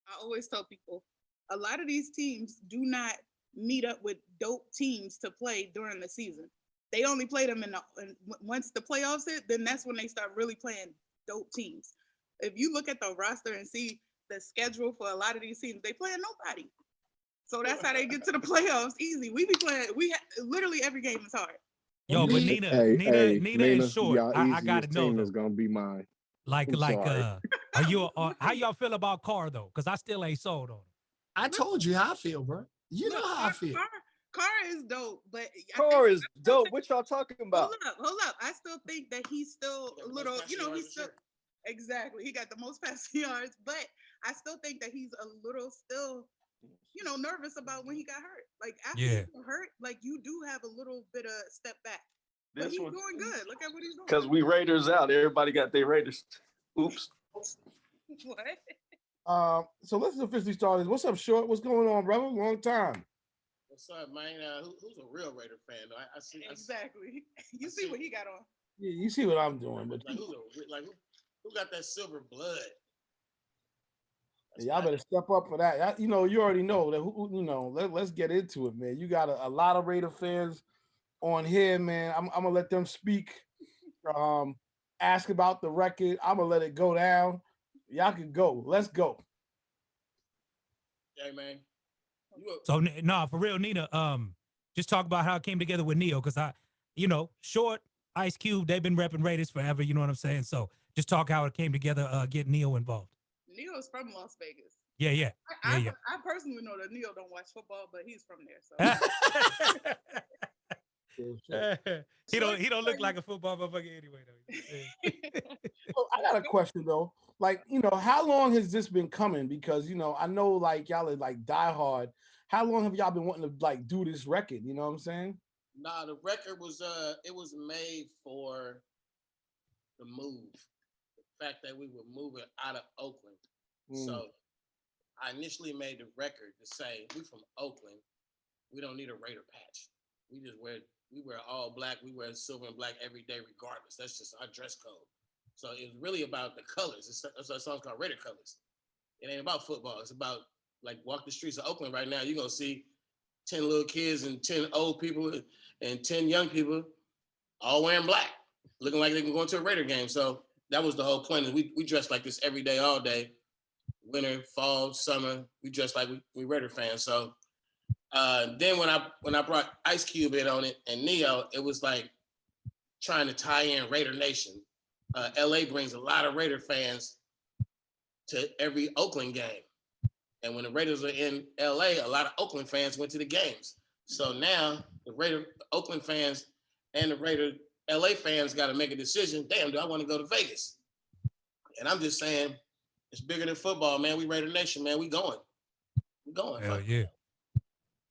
I always tell people a lot of these teams do not meet up with dope teams to play during the season. They only play them once the playoffs hit, then that's when they start really playing dope teams. If you look at the roster and see the schedule for a lot of these teams, they play nobody. So that's how they get to the playoffs easy. We be playing. Literally every game is hard. Yo, but Nina is short. I gotta know though. Is gonna be mine. Like, are you? How y'all feel about Carr though? Because I still ain't sold on it. I told you how I feel, bro. You know how I feel. Carr is dope, but Carr is dope. What y'all talking about? Hold up. I still think that he's still a little, he's still exactly. He got the most passing yards, but I still think that he's a little still, nervous about when he got hurt. Like after you get hurt, like you do have a little bit of step back. But he's doing good. Look at what he's doing. Because we Raiders out. Everybody got their Raiders. Oops. What? So let's officially start this. What's up, Short? What's going on, brother? Long time. What's up, man? Who's a real Raider fan? I see exactly. You see what he got on. Yeah, you see what I'm doing, but who got that silver blood? Y'all better step up for that. You already know that. Let's get into it, man. You got a lot of Raider fans on here, man. I'm gonna let them speak. Ask about the record. I'm gonna let it go down. Y'all can go. Let's go. Hey, man. So for real, Nina. Just talk about how it came together with Neo, because Short, Ice Cube, they've been repping Raiders forever. You know what I'm saying? So just talk how it came together. Get Neo involved. Neo's from Las Vegas. Yeah. I personally know that Neo don't watch football, but he's from there. So he don't look like a football motherfucker anyway though. So I got a question though. Like, how long has this been coming? Because I know like y'all are like diehard. How long have y'all been wanting to like do this record? You know what I'm saying? Nah, the record was it was made for the move. The fact that we were moving out of Oakland. So I initially made the record to say we from Oakland. We don't need a Raider patch. We wear all black. We wear silver and black every day, regardless. That's just our dress code. So it was really about the colors. That's why the song's called Raider Colors. It ain't about football. It's about like walk the streets of Oakland right now. You're gonna see 10 little kids and 10 old people and 10 young people all wearing black, looking like they can go into a Raider game. So that was the whole point. Is we dress like this every day, all day. Winter, fall, summer, we dress like we Raider fans. So then when I brought Ice Cube in on it and Neo, it was like trying to tie in Raider Nation. LA brings a lot of Raider fans to every Oakland game. And when the Raiders are in LA, a lot of Oakland fans went to the games. So now the Oakland fans and the Raider LA fans got to make a decision. Damn, do I want to go to Vegas? And I'm just saying, it's bigger than football, man. We Raider Nation, man. We going. Hell yeah.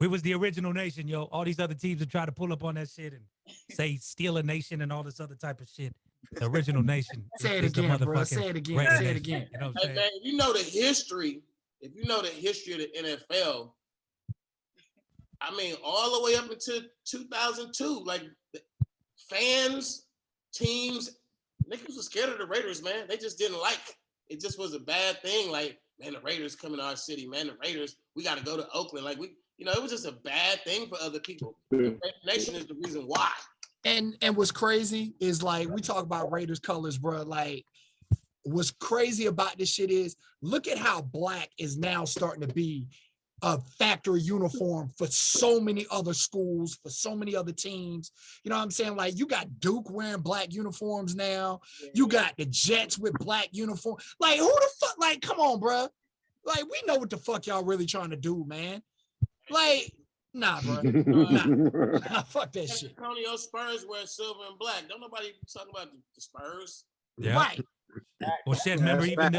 We was the original nation, yo. All these other teams that try to pull up on that shit and say steal a nation and all this other type of shit. The original nation. Say it again, bro. Say it again. Say it again. You know what I'm saying? Man, if you know the history of the NFL, I mean, all the way up into 2002, like the fans, teams, niggas were scared of the Raiders, man. They just didn't like. It just was a bad thing. Like, man, the Raiders coming to our city, man. The Raiders, we got to go to Oakland. Like it was just a bad thing for other people. The Raider Nation is the reason why. And what's crazy is like we talk about Raiders colors, bro. Like what's crazy about this shit is look at how black is now starting to be a factory uniform for so many other schools, for so many other teams. You know what I'm saying? Like you got Duke wearing black uniforms now. You got the Jets with black uniform. Like who the fuck? Like come on, bro. Like we know what the fuck y'all really trying to do, man. Like. Nah, bro. Nah, fuck that shit. Antonio Spurs wear silver and black. Don't nobody talk about the Spurs. Yeah. Right. Well, shit. Remember even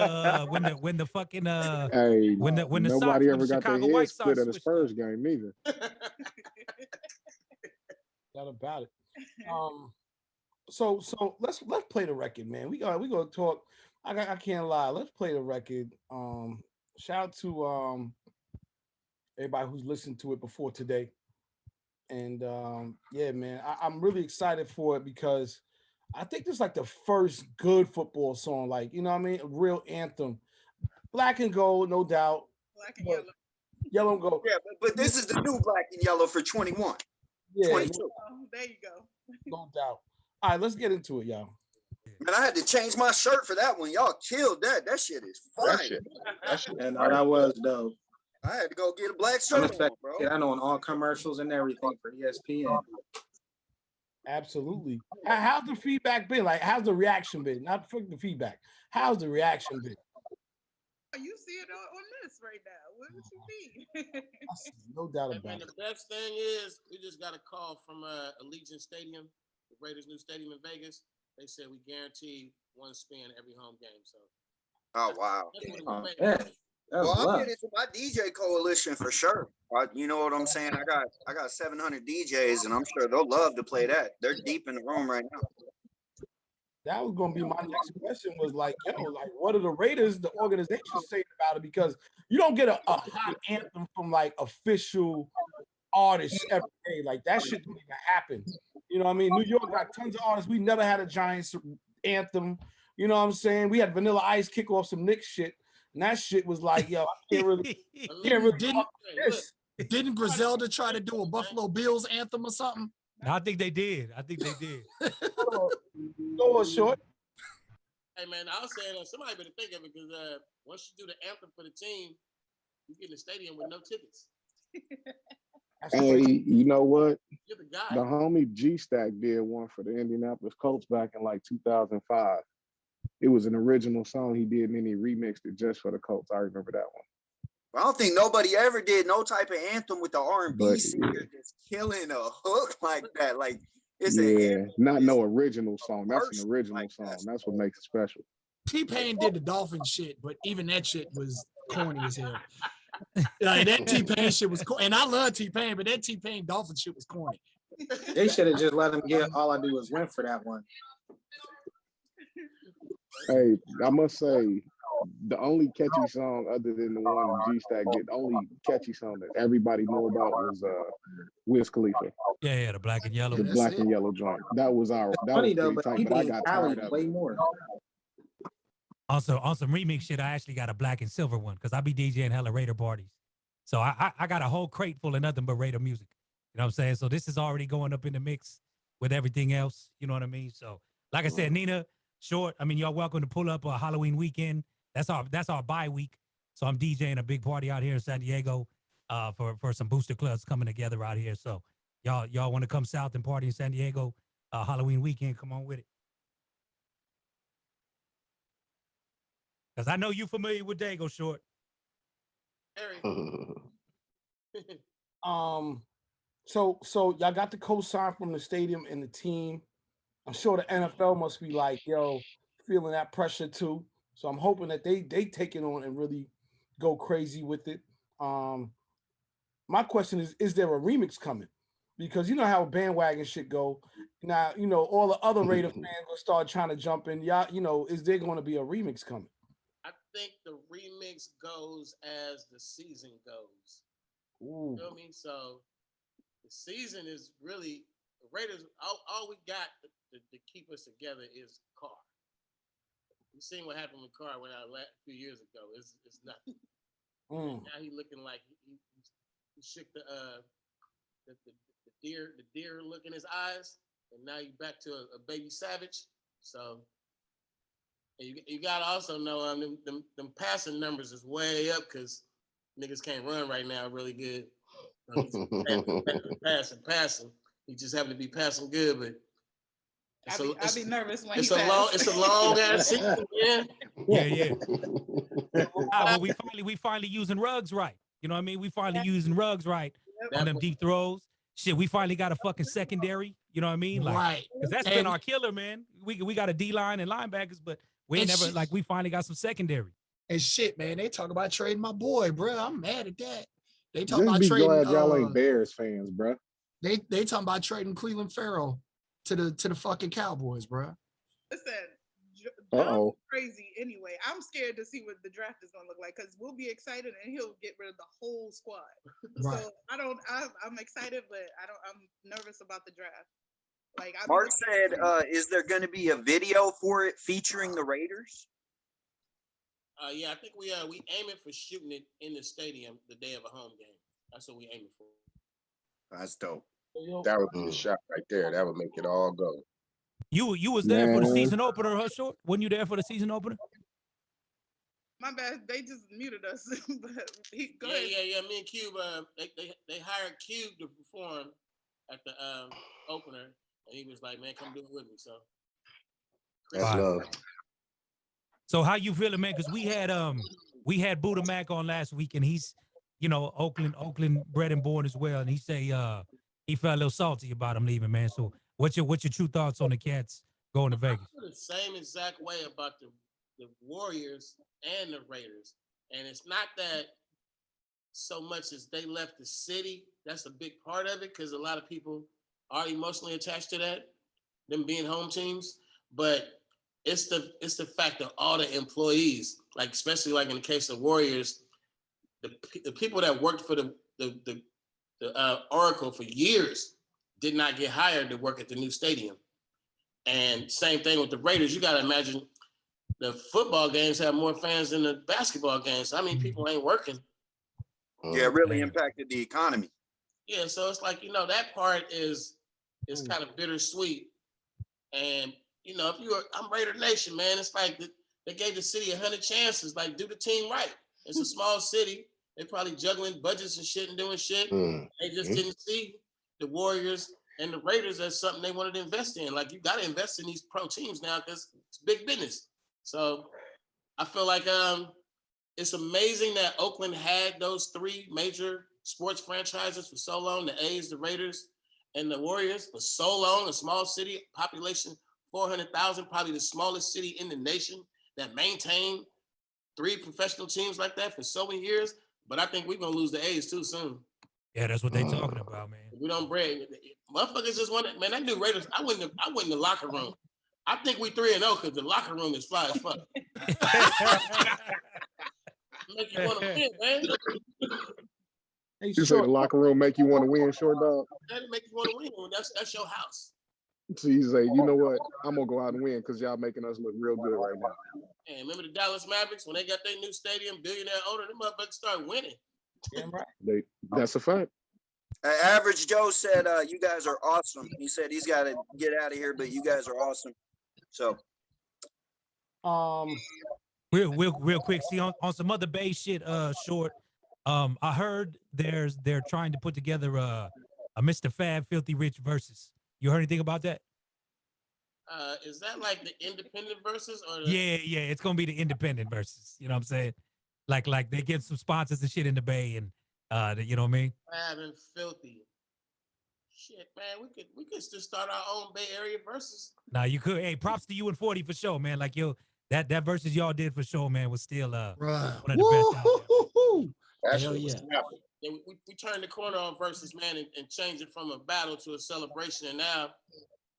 when the fucking when the nobody ever the got Chicago their White head split Sox at a Spurs game either. Not about it. So let's play the record, man. We gonna talk. I can't lie. Let's play the record. Shout out to everybody who's listened to it before today. And yeah, man, I'm really excited for it because I think this is like the first good football song, like, you know what I mean? A real anthem. Black and gold, no doubt. Black and But yellow. yellow and gold. Yeah, but this is the new black and yellow for 21, Yeah, 22. Oh, there you go. no doubt. All right, let's get into it, y'all. Man, I had to change my shirt for that one. Y'all killed that. That shit is fire. That shit. And that was dope. I had to go get a black I'm shirt on, expecting bro. it. I know on all commercials and everything for ESPN. Absolutely. How's the feedback been? Like, how's the reaction been? Not for the feedback. How's the reaction been? You see it on this right now. What would you mean? No doubt And about the it. best thing is, we just got a call from Allegiant Stadium, the Raiders' new stadium in Vegas. They said we guarantee one spin every home game. So Oh, wow. that's what it Oh, was yeah. made. That was Well, I'm love. getting into my DJ coalition for sure. You know what I'm saying? I got 700 DJs, and I'm sure they'll love to play that. They're deep in the room right now. That was gonna be my next question. Was like, yo, like, what are the Raiders, the organization, saying about it? Because you don't get a hot anthem from like official artists every day. Like that shit don't even happen. You know what I mean? New York got tons of artists. We never had a Giants anthem. You know what I'm saying? We had Vanilla Ice kick off some Knicks shit, and that shit was like, yo, I can't really Didn't- fuck with this. Didn't Griselda try to do a Buffalo Bills anthem or something? No, I think they did. I think they did. Go on, short. Hey man, I was saying somebody better think of it because once you do the anthem for the team, you get in the stadium with no tickets. That's Hey, crazy. you know what? You're the guy. The homie G Stack did one for the Indianapolis Colts back in like 2005. It was an original song he did, and then he remixed it just for the Colts. I remember that one. I don't think nobody ever did no type of anthem with the R&B But, singer that's killing a hook like that. Like it's Yeah, an not no it's original song. That's verse an original like song. that. That's what makes it special. T-Pain did the dolphin shit, but even that shit was corny as hell. Like that T-Pain shit was cool. And I love T-Pain, but that T-Pain dolphin shit was corny. They should have just let him get All I Do Is Win for that one. Hey, I must say, the only catchy song other than the one G Stack did, the only catchy song that everybody knew about was Wiz Khalifa, Yeah, the black and yellow. the that's black it. and yellow joint. That was Funny pretty though, but tight, but people I in got Cali tired of way it. more. Also, on some remix shit, I actually got a black and silver one because I be DJing hella Raider parties. So I got a whole crate full of nothing but Raider music. You know what I'm saying? So this is already going up in the mix with everything else. You know what I mean? So like I said, Nina, Short, I mean, y'all welcome to pull up a Halloween weekend. That's our bye week. So I'm DJing a big party out here in San Diego for some booster clubs coming together out here. So y'all want to come south and party in San Diego Halloween weekend, come on with it. Because I know you familiar with Dago, Short. Harry. So y'all got the co-sign from the stadium and the team. I'm sure the NFL must be like, yo, feeling that pressure too. So I'm hoping that they take it on and really go crazy with it. My question is there a remix coming? Because you know how bandwagon shit go. Now, you know, all the other Raider fans will start trying to jump in. Y'all, you know, is there going to be a remix coming? I think the remix goes as the season goes. Ooh. You feel me? So the season is really the Raiders. All we got to keep us together is Carr. You seen what happened when Carr went out a few years ago. It's nothing. Mm. Now he looking like he shook the deer look in his eyes, and now you back to a baby savage. So you gotta also know them passing numbers is way up because niggas can't run right now really good. Passing. He just happened to be passing good, but I be nervous when it's he a long ass season, man. Yeah. Well, we finally using rugs right. You know what I mean? We finally using rugs right on them deep throws. Shit, we finally got a fucking secondary. You know what I mean? Like, Right. because that's been our killer, man. We got a D line and linebackers, but we ain't And never like we finally got some secondary. And shit, man, they talk about trading my boy, bro. I'm mad at that. They talk Just about be trading. glad y'all ain't Bears fans, bro. They talking about trading Cleveland Farrell to the fucking Cowboys, bro. Listen, Uh-oh. crazy anyway. I'm scared to see what the draft is gonna look like because we'll be excited and he'll get rid of the whole squad. Right. So I'm excited, but I'm nervous about the draft. Like I be Mark looking said, at is there going to be a video for it featuring the Raiders? Yeah, I think we aiming for shooting it in the stadium the day of a home game. That's what we aiming for. That's dope. That would be a shot right there. That would make it all go. You was there for the Man. season opener, huh, Short? Wasn't you there for the season opener? my bad. They just muted us. But go Yeah, ahead. yeah. Me and Cube, they hired Cube to perform at the opener, and he was like, "Man, come do it with me." So That's Right. love. So how you feeling, man? Because we had Buddha Mac on last week, and he's, you know, Oakland bred and born as well, and he say he felt a little salty about him leaving, man. So what's your true thoughts on the Cats going to Vegas? I feel the same exact way about the Warriors and the Raiders, and it's not that so much as they left the city. That's a big part of it because a lot of people are emotionally attached to that, them being home teams. But it's the fact of all the employees, like especially like in the case of Warriors, the people that worked for the Oracle for years did not get hired to work at the new stadium. And same thing with the Raiders. You got to imagine the football games have more fans than the basketball games. I mean, people ain't working. Yeah, it really Man. impacted the economy. Yeah, so it's like, that part is kind of bittersweet. And if I'm Raider Nation, man, it's like they gave the city 100 chances, like do the team right. It's a small city. They probably juggling budgets and shit and doing shit. They just didn't see the Warriors and the Raiders as something they wanted to invest in. Like, you got to invest in these pro teams now because it's big business. So I feel like it's amazing that Oakland had those three major sports franchises for so long, the A's, the Raiders, and the Warriors for so long, a small city, population 400,000, probably the smallest city in the nation that maintained three professional teams like that for so many years. But I think we're going to lose the A's too soon. Yeah, that's what they talking about, man. If we don't break. Motherfuckers just want it. Man, that new Raiders, I went in the locker room. I think we 3-0 because the locker room is fly as fuck. Make you want to win, man. Hey, You say the Short, locker room make you want to win, Short Dog? That'll make you want to win. That's your house. So you say, you know what? I'm gonna go out and win because y'all making us look real good right now. And remember the Dallas Mavericks when they got their new stadium, billionaire owner, them motherfuckers start winning. damn right. That's a fact. Average Joe said, you guys are awesome. He said he's got to get out of here, but you guys are awesome. So Real quick. See, on some other Bay shit, Short. I heard they're trying to put together a Mr. Fab Filthy Rich versus. You heard anything about that? Is that like the independent versus or Yeah, it's gonna be the independent versus. You know what I'm saying? Like they get some sponsors and shit in the Bay, and you know what I mean? Fab and Filthy? Shit, man, we could just start our own Bay Area versus. Nah, you could. Hey, props to you and 40 for sure, man. Like that versus y'all did for sure, man, was still one of the best out there. That's Hell what yeah. Yeah, we turned the corner on versus, man, and changed it from a battle to a celebration. And now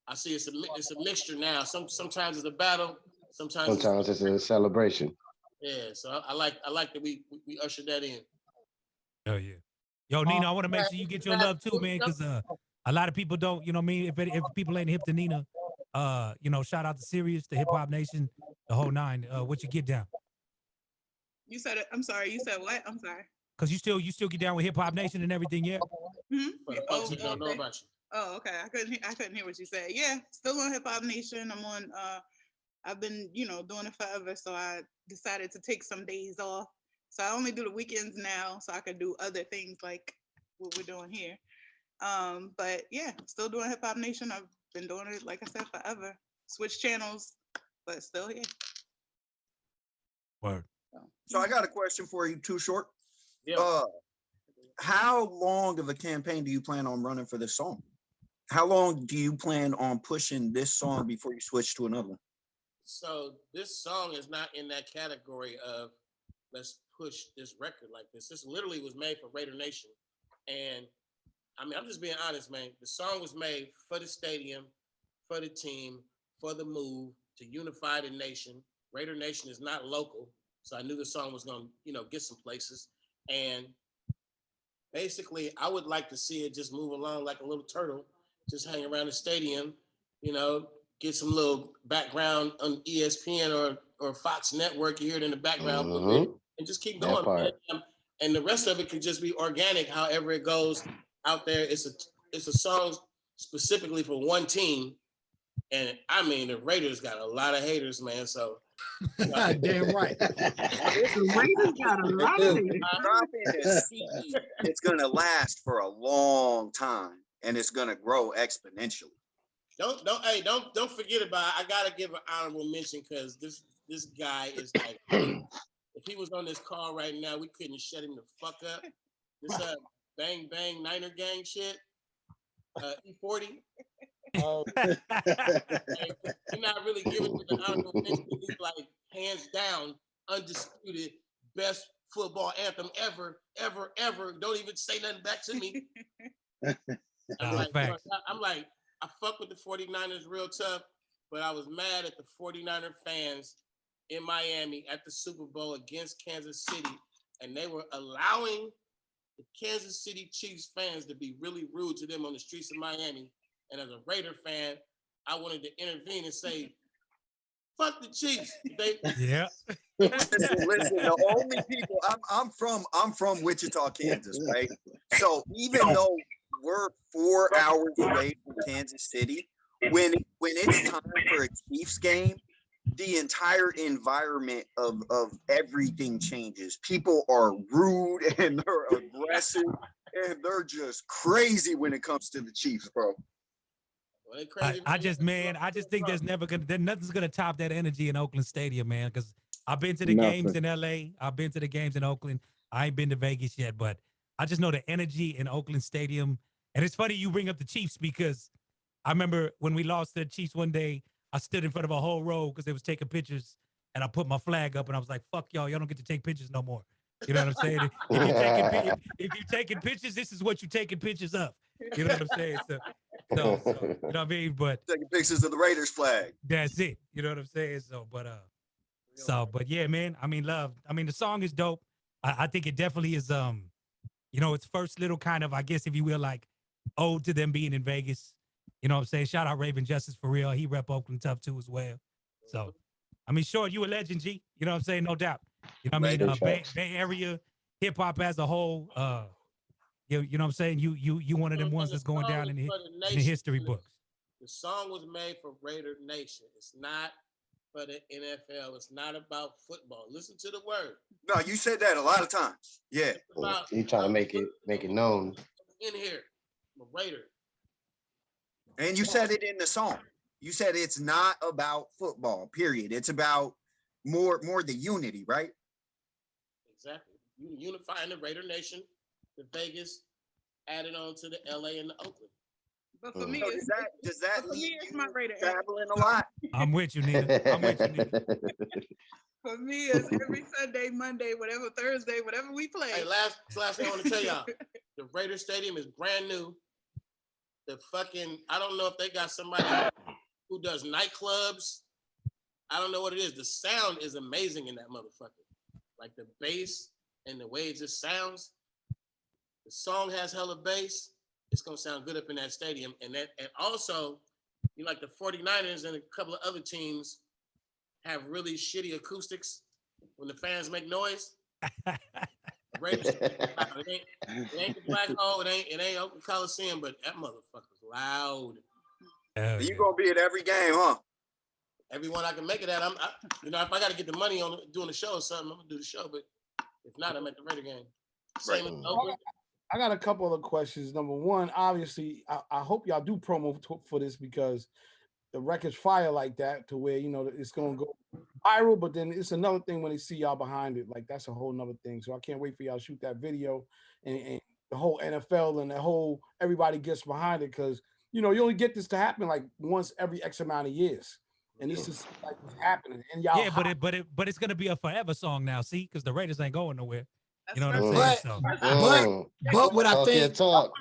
I see it's a mixture now. Sometimes it's a battle, sometimes it's a celebration. yeah. So I like that we ushered that in. Oh yeah. Yo, Nina, I want to make sure you get your love too, man, because a lot of people don't, you know what I mean? If people ain't hip to Nina, shout out to Sirius, the Hip Hop Nation, the whole nine. What you get down? You said it. I'm sorry. You said what? I'm sorry. Cause you still get down with Hip Hop Nation and everything, yeah? Hmm? For the folks who don't know okay. about you. Oh, okay. I couldn't hear what you said. Yeah, still on Hip Hop Nation. I'm on. I've been doing it forever, so I decided to take some days off. So I only do the weekends now, so I can do other things like what we're doing here. But yeah, still doing Hip Hop Nation. I've been doing it, like I said, forever. Switch channels, but still here. Word. I got a question for you, Too Short. Yeah. How long of a campaign do you plan on running for this song? How long do you plan on pushing this song before you switch to another one? So this song is not in that category of let's push this record like this. This literally was made for Raider Nation. And I mean, I'm just being honest, man. The song was made for the stadium, for the team, for the move, to unify the nation. Raider Nation is not local. So I knew the song was going to, get some places. And basically, I would like to see it just move along like a little turtle, just hang around the stadium you know, get some little background on ESPN or Fox Network. You hear it in the background a little bit, and just keep That going, man. part. And the rest of it can just be organic, however it goes out there. It's a song specifically for one team. And I mean, the Raiders got a lot of haters, man. So Damn right. The Raiders got a lot of haters. dropping the seed, it's gonna last for a long time, and it's gonna grow exponentially. Don't forget about. I gotta give an honorable mention because this guy is like, if he was on this call right now, we couldn't shut him the fuck up. This bang bang Niner gang shit. E40. You're not really giving it the honorable mention. He's like hands down, undisputed, best football anthem ever. Don't even say nothing back to me. I'm like, I fuck with the 49ers real tough, but I was mad at the 49er fans in Miami at the Super Bowl against Kansas City, and they were allowing the Kansas City Chiefs fans to be really rude to them on the streets of Miami. And as a Raider fan, I wanted to intervene and say, fuck the Chiefs. Yeah. Listen, the only people I'm from Wichita, Kansas, right? So even though we're 4 hours away from Kansas City, when it's time for a Chiefs game, the entire environment of everything changes. People are rude and they're aggressive and they're just crazy when it comes to the Chiefs, bro. I just think nothing's gonna top that energy in Oakland Stadium, man. Because I've been to the games in LA, I've been to the games in Oakland. I ain't been to Vegas yet, but I just know the energy in Oakland Stadium. And it's funny you bring up the Chiefs because I remember when we lost to the Chiefs one day, I stood in front of a whole row because they was taking pictures, and I put my flag up and I was like, "Fuck y'all don't get to take pictures no more." You know what I'm saying? If you're taking pictures, this is what you're taking pictures of. You know what I'm saying? So you know what I mean? But taking pictures of the Raiders flag. That's it. You know what I'm saying? But yeah, man. I mean, love. I mean, the song is dope. I think it definitely is. It's first little kind of, I guess, if you will, like ode to them being in Vegas. You know what I'm saying? Shout out Raven Justice for real. He rep Oakland tough too as well. So, I mean, sure, you a legend, G. You know what I'm saying? No doubt. You know what I mean? Bay Area hip hop as a whole. You know what I'm saying? You one of them ones that's going down in the history books. The song was made for Raider Nation. It's not for the NFL. It's not about football. Listen to the word. No, you said that a lot of times. Yeah. He trying to make it known. In here, I'm a Raider. And you said it in the song. You said it's not about football, period. It's about more the unity, right? Exactly. Unifying the Raider Nation, the Vegas, added on to the LA and the Oakland. But for me, does that for me, it's my Raider. traveling a lot? I'm with you, Nina. I'm with you, Nina. For me, it's every Sunday, Monday, whatever, Thursday, whatever we play. Hey, last thing I want to tell y'all. The Raider Stadium is brand new. I don't know if they got somebody who does nightclubs. I don't know what it is. The sound is amazing in that motherfucker. Like the bass and the way it just sounds. The song has hella bass. It's gonna sound good up in that stadium. And also, like the 49ers and a couple of other teams have really shitty acoustics when the fans make noise. Raiders, it ain't the Black Hole, it ain't Oakland Coliseum, but that motherfucker's loud. You gonna be at every game, huh? Everyone I can make it at. If I got to get the money on doing the show or something, I'm gonna do the show. But if not, I'm at the Raider game. Same in Oakland. I got a couple of questions. Number one, obviously, I hope y'all do promo for this because the record's fire like that to where, it's going to go viral, but then it's another thing when they see y'all behind it. Like, that's a whole nother thing. So I can't wait for y'all to shoot that video and the whole NFL and the whole everybody gets behind it because, you only get this to happen like once every X amount of years. And this is like what's happening. And y'all but it's going to be a forever song now, see? Because the Raiders ain't going nowhere. That's You know what I'm saying? But what I think Talk.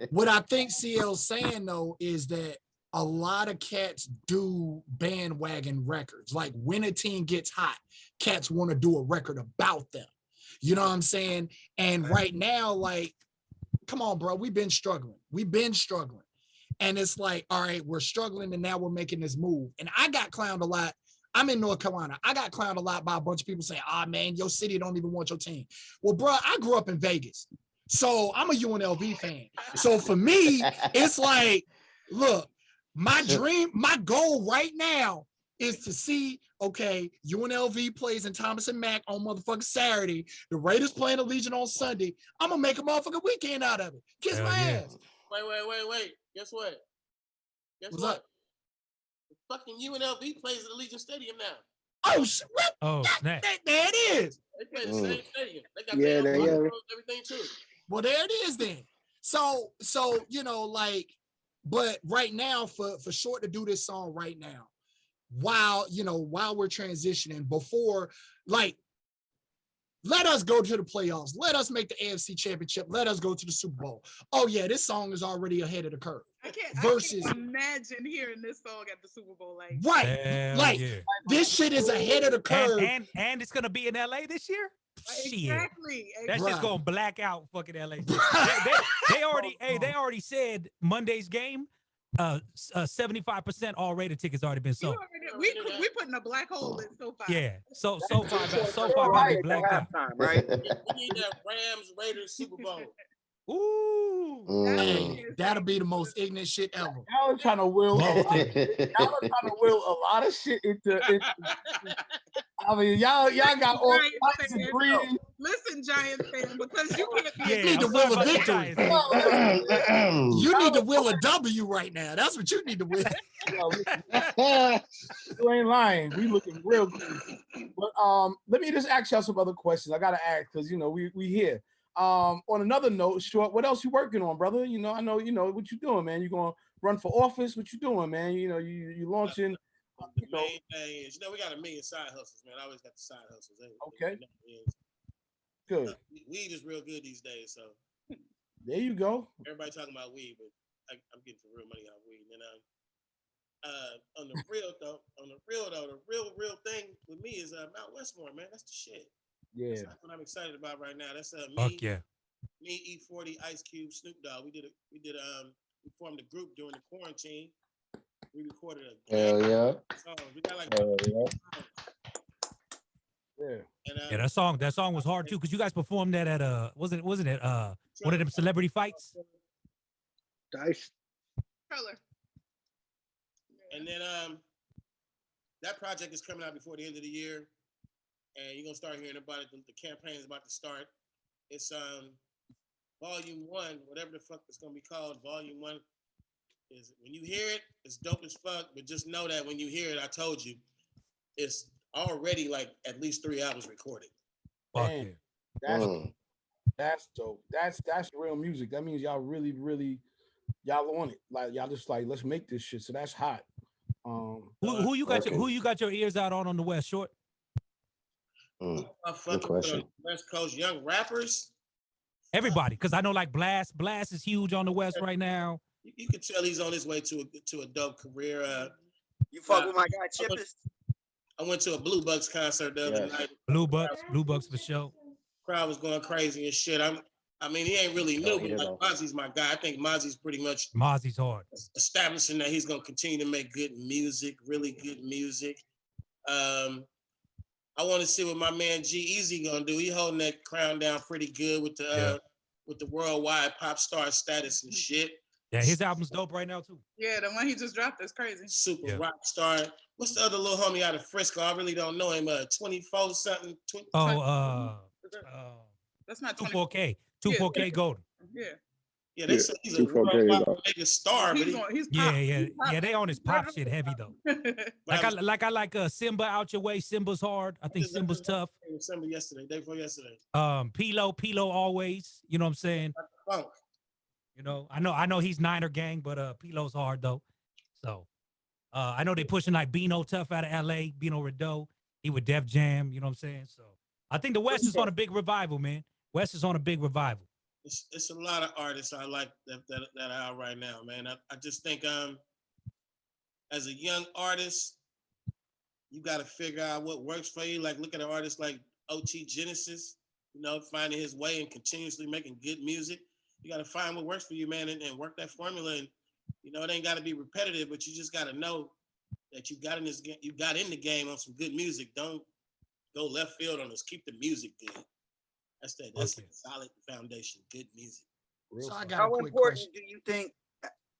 what I think CL's saying though is that a lot of cats do bandwagon records. Like when a team gets hot, cats want to do a record about them. You know what I'm saying? And right now, like, come on, bro, we've been struggling. And it's like, all right, we're struggling and now we're making this move. And I got clowned a lot. I'm in North Carolina. I got clowned a lot by a bunch of people saying, man, your city don't even want your team. Well, bro, I grew up in Vegas. So I'm a UNLV fan. So for me, it's like, look, my dream, my goal right now is to see, okay, UNLV plays in Thomas and Mack on motherfucking Saturday. The Raiders playing the Legion on Sunday. I'm gonna make a motherfucking weekend out of it. Kiss Hell my yeah. ass. Wait. Guess what? What's up? The fucking UNLV plays at the Legion Stadium now. Oh, shit. Oh, snap. There it is. They play the same stadium. They got Yeah, their they own are. everything too. Well, there it is then. So like, but right now for Short to do this song right now, while we're transitioning, before, like, let us go to the playoffs, let us make the AFC Championship, let us go to the Super Bowl. Oh yeah, this song is already ahead of the curve. I can't imagine hearing this song at the Super Bowl. Like, Right, Hell like yeah. this shit is ahead of the curve. And it's gonna be in LA this year? exactly. That's just Bruh. gonna black out fucking LA. They already said Monday's game, 75% all rated tickets already been sold. We putting a black hole in SoFi. Yeah. So far about to be blacked out. Right? We need that Rams Raiders Super Bowl. Ooh. Hey, that'll be the most ignorant shit ever. Y'all are trying to will a lot of shit into I mean, y'all got all types of green. Listen, Giants fan, because you can't be. Yeah, You need to I'm will sorry a about the victory. Giants. You need to will a W right now. That's what you need to will. You ain't lying. We looking real good. But let me just ask y'all some other questions. I gotta ask because we here. On another note, Short, what else you working on, brother? I know what you doing, man. You gonna run for office? What you doing, man? You launching. The main thing is, we got a million side hustles, man. I always got the side hustles. Okay. Good. Weed is real good these days, so there you go. everybody talking about weed, but I'm getting some real money out of weed. And on the real though, the real thing with me is Mount Westmore, man. That's the shit. Yeah. That's what I'm excited about right now. That's Fuck yeah. me, E40, Ice Cube, Snoop Dogg. We formed a group during the quarantine. We recorded a Hell yeah. song. We got like Hell yeah. and, Yeah, that song was hard too, because you guys performed that at wasn't it one of them celebrity fights? Dice. Color. And then that project is coming out before the end of the year, and you're gonna start hearing about it. The campaign is about to start. It's volume 1, whatever the fuck it's gonna be called. Volume 1 is when you hear it, it's dope as fuck. But just know that when you hear it, I told you, it's already like at least 3 albums recorded. Fuck Man, yeah. That's dope. That's real music. That means y'all really, really, y'all on it. Like y'all just like, let's make this shit. So that's hot. Who you got your ears out on the West, Short? Good question. West Coast young rappers. Everybody, because I know like Blast is huge on the West right now. You can tell he's on his way to a dope career. You fuck with my guy Chippers? I went to a Blue Bucks concert the other night. Blue Bucks for sure. Crowd was going crazy and shit. I mean, he ain't really new, but like Mozzie's my guy. I think Mozzie's pretty much Mozzie's hard. Establishing that he's gonna continue to make good music, really good music. I want to see what my man G-Eazy gonna do. He holding that crown down pretty good with the worldwide pop star status and shit. Yeah, his album's dope right now too. Yeah, the one he just dropped is crazy. Super rock star. What's the other little homie out of Frisco? I really don't know him. 24 something. That's not 24K. 24K Golden. Yeah. Yeah, they say he's a worldwide mega star, but he's yeah, they on his pop shit heavy though. I like Simba Out Your Way. Simba's hard. I think Simba's tough. Simba yesterday, day before yesterday. Pilo always. You know what I'm saying? Funk. I know he's Niner gang, but Pilo's hard though. So I know they pushing like Bino Tough out of LA, Bino Rideau. He with Def Jam, you know what I'm saying? So I think the West is on a big revival, man. West is on a big revival. It's a lot of artists I like that are out right now, man. I just think as a young artist, you got to figure out what works for you. Like look at an artist like OT Genesis, finding his way and continuously making good music. You got to find what works for you, man, and work that formula. And You know, it ain't got to be repetitive, but you just got to know that you got in the game on some good music. Don't go left field on us. Keep the music good. That's a solid foundation. Good music. So I got How a quick important question. do you think?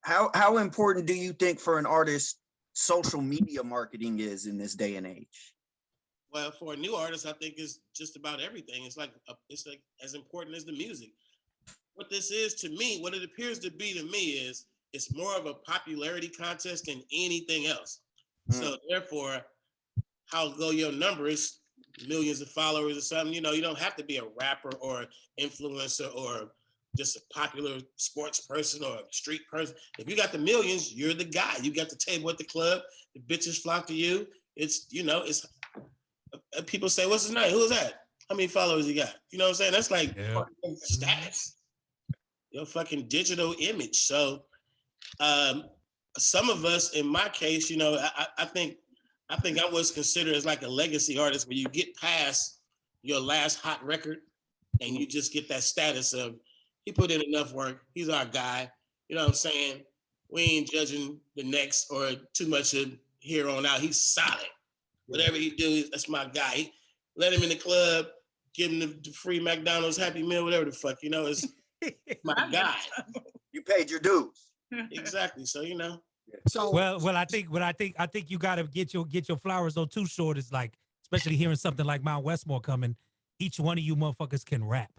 How important do you think for an artist social media marketing is in this day and age? Well, for a new artist, I think it's just about everything. It's like as important as the music. What this is to me, what it appears to be to me is it's more of a popularity contest than anything else. So therefore, how go your numbers, millions of followers or something, you know, you don't have to be a rapper or influencer or just a popular sports person or a street person. If you got the millions, you're the guy. You got the table at the club, the bitches flock to you. It's, you know, it's people say, what's his name? Who is that? How many followers he got? You know what I'm saying? That's like fucking status, your fucking digital image. So some of us, in my case, you know, I think I was considered as like a legacy artist where you get past your last hot record and you just get that status of he put in enough work. He's our guy. You know what I'm saying? We ain't judging the next or too much of here on out. He's solid. Whatever he do, that's my guy. Let him in the club, give him the free McDonald's Happy Meal, whatever the fuck, you know, it's my guy. You paid your dues. Exactly. So, you know. So well, I think you gotta get your flowers though too short. Is like, especially hearing something like Mount Westmore coming, each one of you motherfuckers can rap.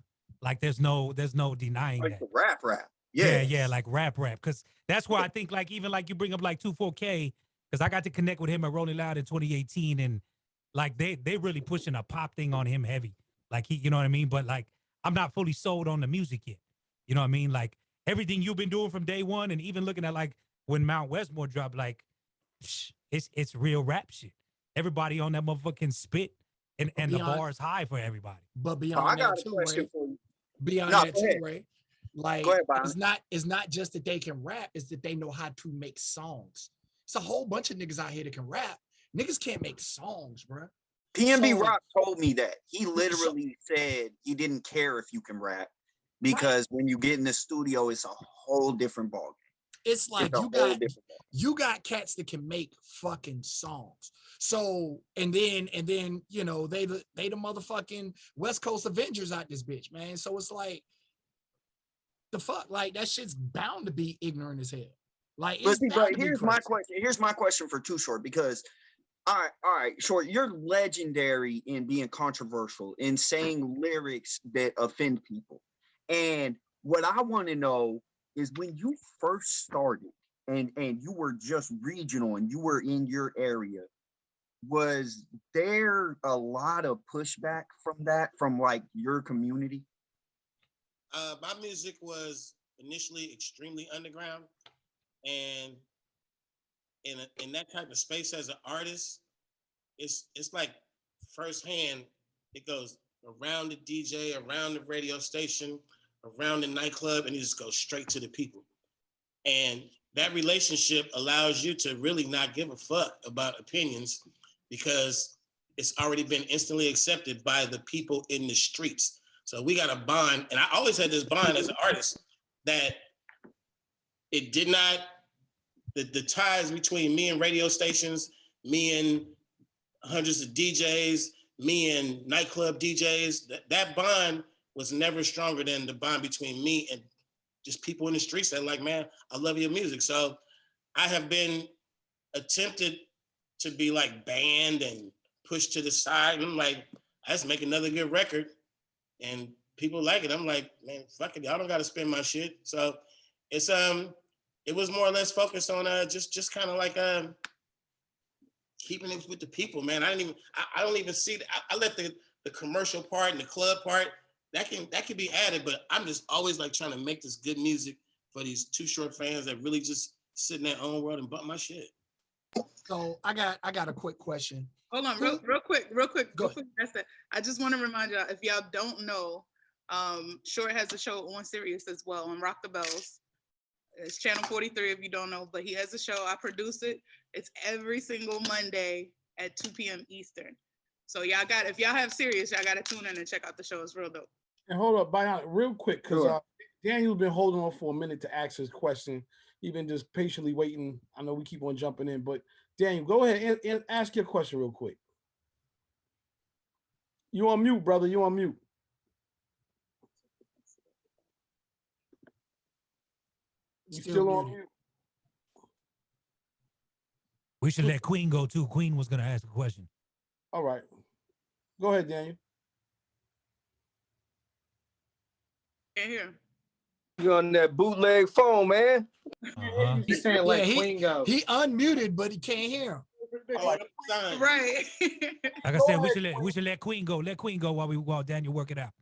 Like there's no denying Like that. the rap. Yeah, like rap. Cause that's why I think like even like you bring up like 24K, because I got to connect with him at Rolling Loud in 2018, and like they really pushing a pop thing on him heavy. Like he, you know what I mean? But like I'm not fully sold on the music yet. You know what I mean? Like everything you've been doing from day one, and even looking at like when Mount Westmore dropped, like it's real rap shit. Everybody on that motherfucking spit, and the bar is high for everybody. But beyond that too, Ray. Beyond that too, Ray. Like it's not just that they can rap, it's that they know how to make songs. It's a whole bunch of niggas out here that can rap. Niggas can't make songs, bro. PNB Rock told me that. He literally said he didn't care if you can rap because when you get in the studio, it's a whole different ballgame. It's like you got cats that can make fucking songs. So and then you know they the motherfucking West Coast Avengers out this bitch, man. So it's like the fuck, like that shit's bound to be ignorant as hell. Like it's bound to be crazy. Here's my question for Too Short, because all right, Short, you're legendary in being controversial, in saying lyrics that offend people. And what I want to know is when you first started and you were just regional and you were in your area, was there a lot of pushback from like your community? My music was initially extremely underground, and in that type of space as an artist, it's like firsthand. It goes around the DJ, around the radio station, around the nightclub, and it just goes straight to the people. And that relationship allows you to really not give a fuck about opinions because it's already been instantly accepted by the people in the streets. So we got a bond, and I always had this bond as an artist that it did not, the ties between me and radio stations, me and hundreds of DJs, me and nightclub DJs, that bond was never stronger than the bond between me and just people in the streets that like, man, I love your music. So I have been attempted to be like banned and pushed to the side. And I'm like, I just make another good record and people like it. I'm like, man, fuck it, y'all don't gotta spend my shit. So it's it was more or less focused on just kind of like keeping it with the people, man. I don't even see that. I let the commercial part and the club part that can be added, but I'm just always like trying to make this good music for these Too Short fans that really just sit in their own world and bump my shit. So I got a quick question. Hold on, real quick. That's it. I just want to remind y'all, if y'all don't know, Short has a show on Sirius as well on Rock the Bells. It's channel 43 if you don't know, but he has a show. I produce it. It's every single Monday at 2 p.m. Eastern. So y'all if y'all have Sirius, y'all got to tune in and check out the show. It's real dope. And hold up, Bayan, real quick, because Daniel's been holding on for a minute to ask his question. He been just patiently waiting. I know we keep on jumping in, but Daniel, go ahead and ask your question real quick. You on mute, brother. You on mute. You still on mute. We should let Queen go too. Queen was gonna ask a question. All right. Go ahead, Daniel. Can't hear. You on that bootleg phone, man? He's saying let Queen go. He unmuted, but he can't hear him. Right. Like I said, we should let Queen go. Let Queen go while Daniel work it out.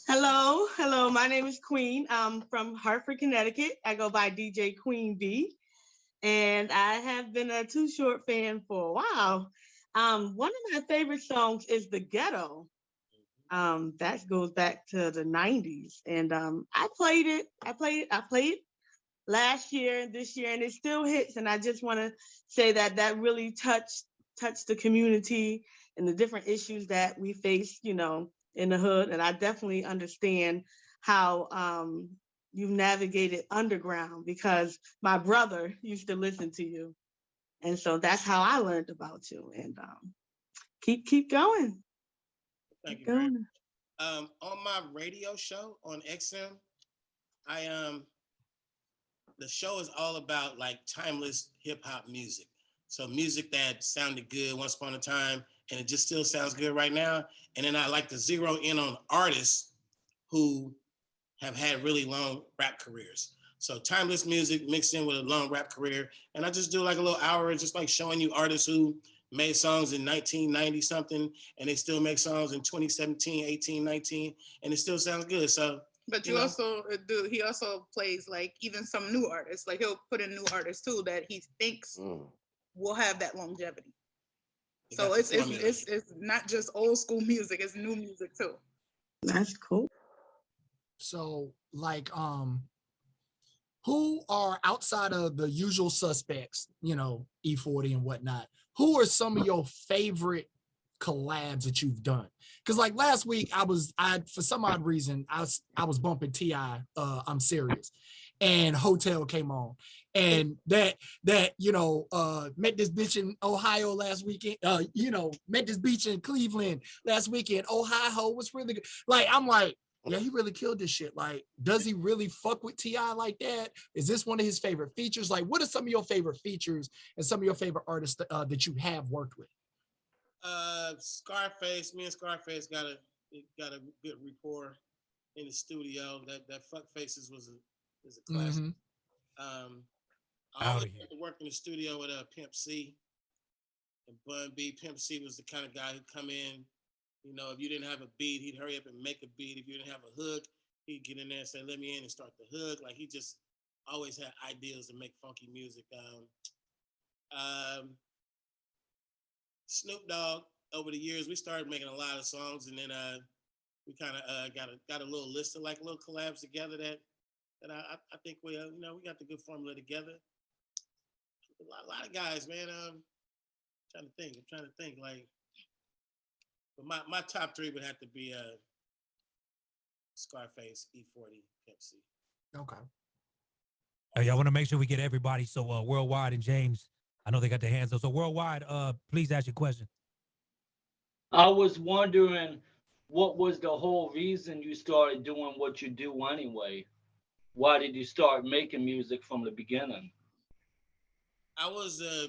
Hello. My name is Queen. I'm from Hartford, Connecticut. I go by DJ Queen B, and I have been a Too Short fan for a while. One of my favorite songs is "The Ghetto." That goes back to the '90s, and I played it last year and this year, and it still hits. And I just want to say that really touched the community and the different issues that we face, in the hood. And I definitely understand how you've navigated underground, because my brother used to listen to you, and so that's how I learned about you. And keep going. Thank you very much. On my radio show on XM, the show is all about like timeless hip hop music. So music that sounded good once upon a time and it just still sounds good right now. And then I like to zero in on artists who have had really long rap careers. So timeless music mixed in with a long rap career. And I just do like a little hour just like showing you artists who made songs in 1990 something and they still make songs in 2017, 18, 19, and it still sounds good. So But he also plays like even some new artists. Like he'll put in new artists too that he thinks will have that longevity. So it's not just old school music, it's new music too. That's cool. So like who are, outside of the usual suspects, E40 and whatnot, who are some of your favorite collabs that you've done? Because like last week for some odd reason I was bumping T.I. I'm Serious, and Hotel came on, and that met this bitch in Ohio last weekend, met this beach in Cleveland last weekend. Ohio was really good. Like I'm like, yeah, he really killed this shit. Like, does he really fuck with T.I. like that? Is this one of his favorite features? Like, what are some of your favorite features and some of your favorite artists that you have worked with? Scarface, me and Scarface got a good rapport in the studio. That Fuck Faces is a classic. Mm-hmm. I always had to work in the studio with Pimp C and Bun B. Pimp C was the kind of guy who'd come in. If you didn't have a beat, he'd hurry up and make a beat. If you didn't have a hook, he'd get in there and say, "Let me in," and start the hook. Like he just always had ideas to make funky music. Snoop Dogg, over the years, we started making a lot of songs, and then we kind of got a little list of like little collabs together that I think we got the good formula together. A lot of guys, man. I'm trying to think like, but my top three would have to be Scarface, E40, Pimp C. Okay. I want to make sure we get everybody. So Worldwide and James, I know they got their hands up. So Worldwide, please ask your question. I was wondering, what was the whole reason you started doing what you do anyway? Why did you start making music from the beginning? I was a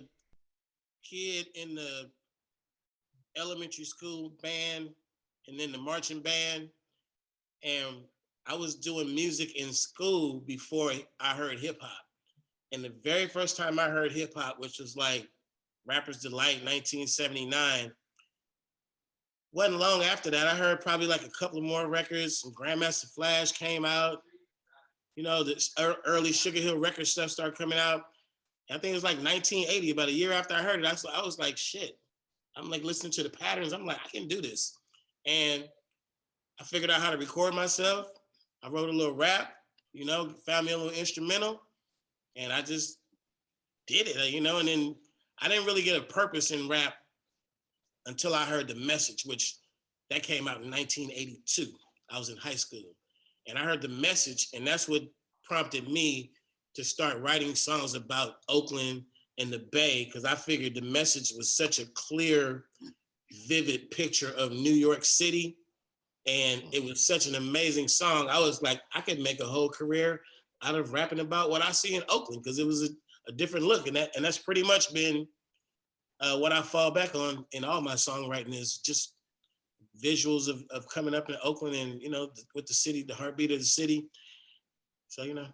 kid in the elementary school band and then the marching band. And I was doing music in school before I heard hip hop. And the very first time I heard hip hop, which was like Rapper's Delight, 1979, wasn't long after that. I heard probably like a couple of more records. Some Grandmaster Flash came out. The early Sugar Hill record stuff started coming out. I think it was like 1980, about a year after I heard it. I was like, shit. I'm like listening to the patterns. I'm like, I can do this. And I figured out how to record myself. I wrote a little rap, found me a little instrumental, and I just did it, and then I didn't really get a purpose in rap until I heard The Message, which that came out in 1982. I was in high school, and I heard The Message, and that's what prompted me to start writing songs about Oakland and the Bay, because I figured the message was such a clear, vivid picture of New York City. And it was such an amazing song. I was like, I could make a whole career out of rapping about what I see in Oakland, because it was a different look. And that's pretty much been what I fall back on in all my songwriting, is just visuals of coming up in Oakland and, you know, with the city, the heartbeat of the city. So, you know.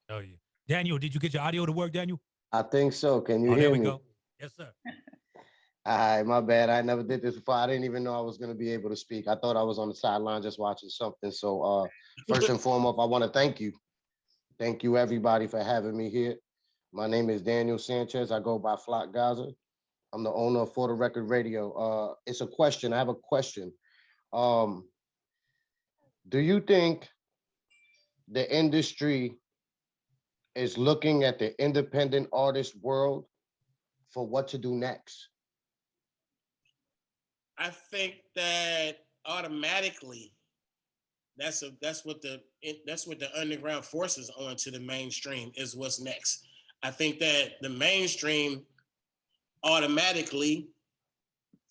Oh, yeah. Daniel, did you get your audio to work, Daniel? I think so. Can you Oh, hear there we me? go. Yes, sir. All right, my bad. I never did this before. I didn't even know I was going to be able to speak. I thought I was on the sideline just watching something. So first and foremost, I want to thank you. Thank you, everybody, for having me here. My name is Daniel Sanchez. I go by Flock Gaza. I'm the owner of For the Record Radio. It's a question. I have a question. Do you think the industry is looking at the independent artist world for what to do next? I think that automatically that's what the underground forces onto the mainstream is what's next. I think that the mainstream automatically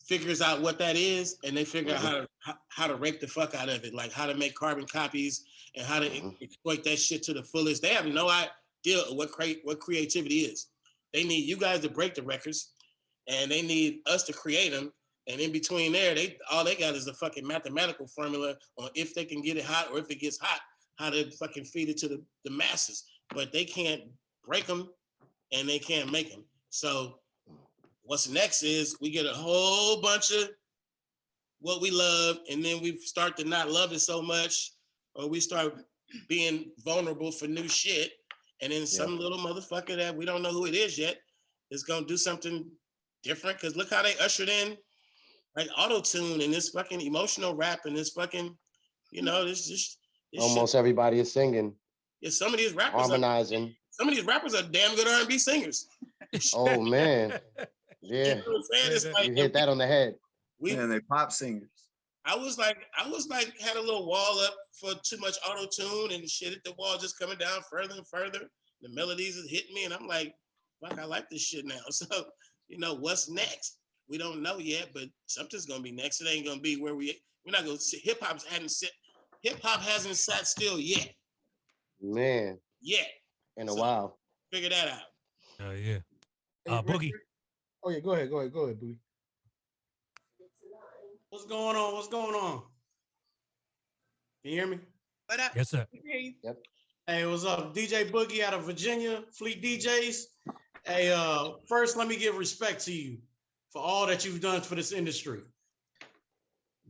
figures out what that is, and they figure out how to rape the fuck out of it, like how to make carbon copies and how to exploit that shit to the fullest. They have no idea what creativity is. They need you guys to break the records, and they need us to create them. And in between there, all they got is a fucking mathematical formula on if they can get it hot or if it gets hot, how to fucking feed it to the masses. But they can't break them and they can't make them. So what's next is we get a whole bunch of what we love, and then we start to not love it so much, or we start being vulnerable for new shit. And then some little motherfucker that we don't know who it is yet is gonna do something different. Cause look how they ushered in like auto-tune and this fucking emotional rap and this fucking, you know, this Almost shit. everybody is singing. Yeah, some of these rappers harmonizing. Some of these rappers are damn good R&B singers. Oh man. Yeah. You know what I'm saying? It's like, you hit that on the head. And they pop singers. I was like, had a little wall up for too much auto-tune and shit at the wall just coming down further and further. The melodies is hitting me and I'm like, fuck, I like this shit now. So, you know, what's next? We don't know yet, but something's gonna be next. It ain't gonna be where we're not gonna sit. Hip hop hasn't sat still yet. Man. Yet. In a while. Figure that out. Oh yeah. Boogie. Oh yeah, go ahead, Boogie. What's going on? What's going on? Can you hear me? What up? Yes, sir. Yep. Hey, what's up? DJ Boogie out of Virginia, Fleet DJs. Hey, first let me give respect to you for all that you've done for this industry.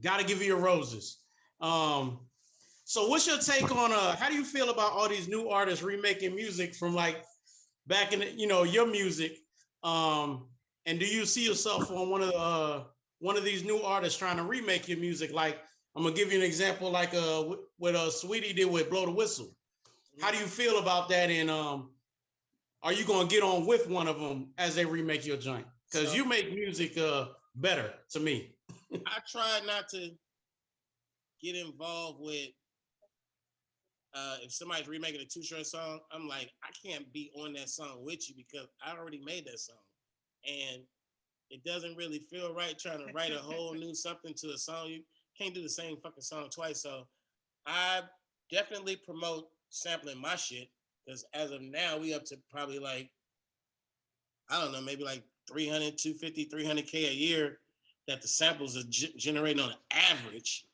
Gotta give you your roses. So what's your take on how do you feel about all these new artists remaking music from like back in the, you know, your music? And do you see yourself on one of these new artists trying to remake your music? Like, I'm gonna give you an example, like what Sweetie did with Blow the Whistle. How do you feel about that? And are you gonna get on with one of them as they remake your joint? Because you make music better to me. I try not to get involved with if somebody's remaking a Too Short song, I'm like, I can't be on that song with you because I already made that song. And it doesn't really feel right trying to write a whole new something to a song. You can't do the same fucking song twice. So I definitely promote sampling my shit, because as of now, we up to probably like, I don't know, maybe like 300, 250, 300K a year that the samples are generating on average.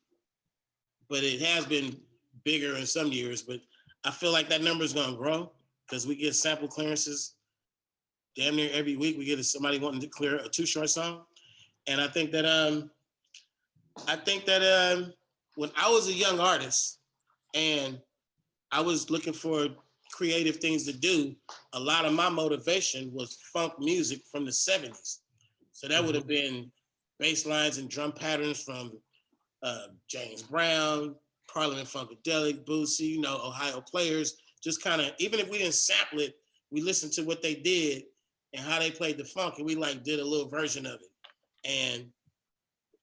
But it has been bigger in some years, but I feel like that number is going to grow because we get sample clearances damn near every week. We get somebody wanting to clear a Too Short song. And I think that when I was a young artist and I was looking for creative things to do, a lot of my motivation was funk music from the 70s. So that would have been bass lines and drum patterns from James Brown, Parliament Funkadelic, Boosie, you know, Ohio Players, just kind of, even if we didn't sample it, we listened to what they did and how they played the funk, and we like did a little version of it. And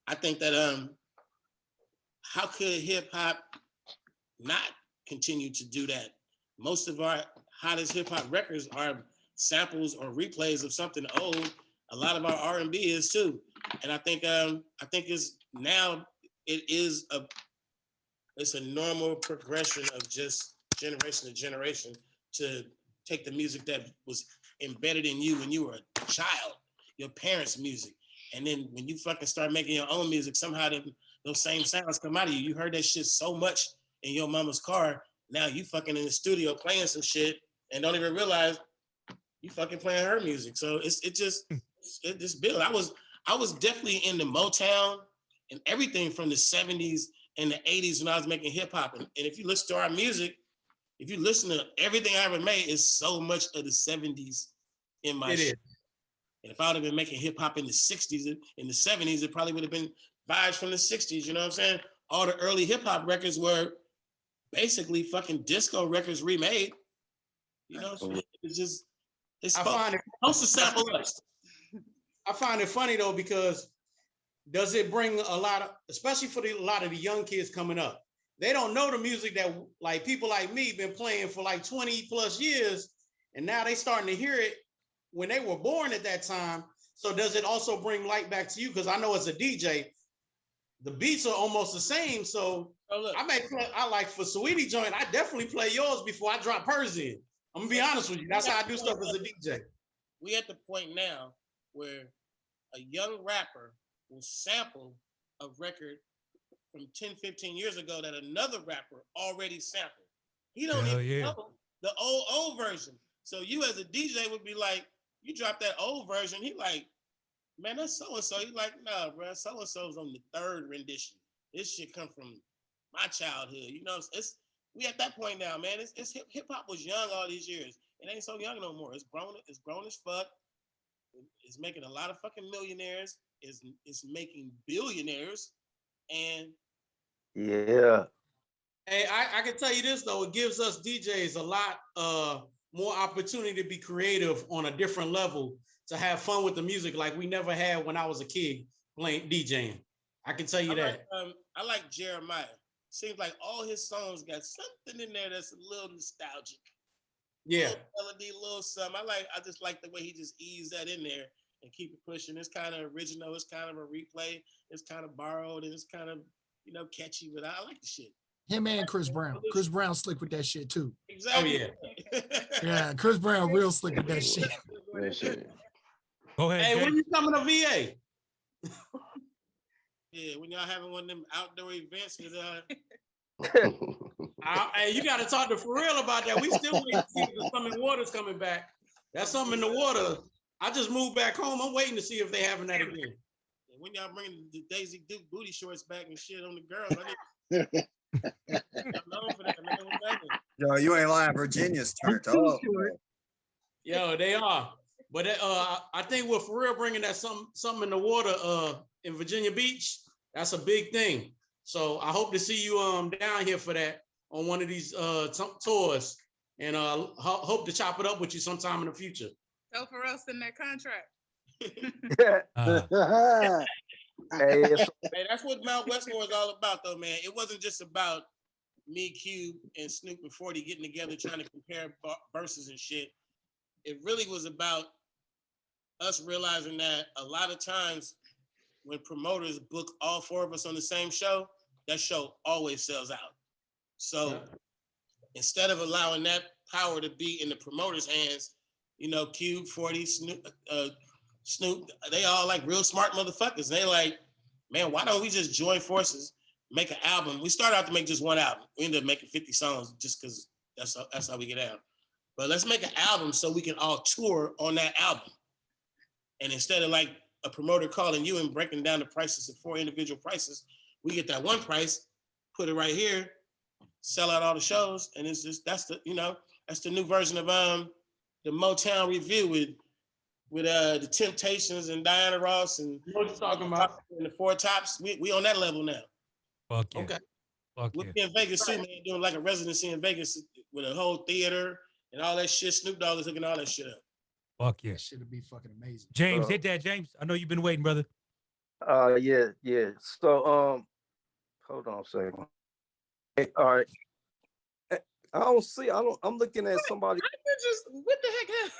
I think that how could hip hop not continue to do that? Most of our hottest hip hop records are samples or replays of something old. A lot of our R&B is too, and I think it's now it's a normal progression of just generation to generation to take the music that was embedded in you when you were a child, your parents' music, and then when you fucking start making your own music, somehow those same sounds come out of you. You heard that shit so much in your mama's car. Now you fucking in the studio playing some shit and don't even realize you fucking playing her music. So it just built. I was definitely into Motown and everything from the 70s and the 80s when I was making hip hop. And if you listen to our music, if you listen to everything I ever made, it's so much of the 70s in my shit. And if I would have been making hip hop in the 60s, in the 70s, it probably would have been vibes from the 60s. You know what I'm saying? All the early hip hop records were basically fucking disco records remade. You know, it's just, it's supposed to sample us. I find it funny though, because does it bring a lot of, especially for a lot of the young kids coming up, they don't know the music that like people like me been playing for like 20 plus years, and now they starting to hear it when they were born at that time. So does it also bring light back to you? Because I know as a DJ, the beats are almost the same. So I like for Sweetie Joint, I definitely play yours before I drop hers in. I'm gonna be honest with you. That's how I do stuff as a DJ. We at the point now where a young rapper will sample a record from 10, 15 years ago that another rapper already sampled. He don't even know the old version. So you as a DJ would be like, you drop that old version, he like, man, that's so-and-so. He like, nah, bro, so-and-so's on the third rendition. This shit come from my childhood. You know, we at that point now, man. It's hip hop was young all these years. It ain't so young no more. It's grown as fuck. It's making a lot of fucking millionaires. It's making billionaires. And yeah. Hey, I can tell you this though, it gives us DJs a lot more opportunity to be creative on a different level, to have fun with the music like we never had when I was a kid playing DJing. I can tell you that. I like Jeremiah. Seems like all his songs got something in there that's a little nostalgic. Yeah. Little melody, little something. I just like the way he just eased that in there and keep it pushing. It's kind of original. It's kind of a replay. It's kind of borrowed and it's kind of, you know, catchy, but I like the shit. Him and Chris Brown. Chris Brown slick with that shit too. Exactly. Oh yeah. Yeah, Chris Brown real slick with that shit. Go ahead. Hey, Jay. when you coming to VA? Yeah, when y'all having one of them outdoor events with Hey, you got to talk to For Real about that. We still waiting to see if the Summer Water's coming back. That's something in the water. I just moved back home. I'm waiting to see if they having that again. And when y'all bringing the Daisy Duke booty shorts back and shit on the girls, I'm known for that, man. What's happening? Yo, you ain't lying. Virginia's turned up. Yo, they are. But I think with For Real bringing that something in the water in Virginia Beach, that's a big thing. So I hope to see you down here for that on one of these tours, and hope to chop it up with you sometime in the future. Tell for us in that contract. Hey, that's what Mount Westmore is all about, though, man. It wasn't just about me, Cube, and Snoop and 40 getting together trying to compare verses and shit. It really was about us realizing that a lot of times when promoters book all four of us on the same show, that show always sells out. So instead of allowing that power to be in the promoter's hands, you know, Cube, 40, Snoop, they all like real smart motherfuckers. They like, man, why don't we just join forces, make an album? We started out to make just one album. We ended up making 50 songs just because that's how we get out. But let's make an album so we can all tour on that album. And instead of like a promoter calling you and breaking down the prices of 4 individual prices, we get that one price, put it right here, sell out all the shows, and it's just that's the new version of the Motown Review with the Temptations and Diana Ross and what you talking about? And the Four Tops. We on that level now. Fuck yeah. Okay. Fuck We'll yeah. be in Vegas too, man, doing like a residency in Vegas with a whole theater and all that shit. Snoop Dogg is hooking all that shit up. Fuck yeah. That shit would be fucking amazing. James, hit that, James. I know you've been waiting, brother. Yeah. So hold on a second. Hey, all right. I don't see. I'm looking at somebody. What the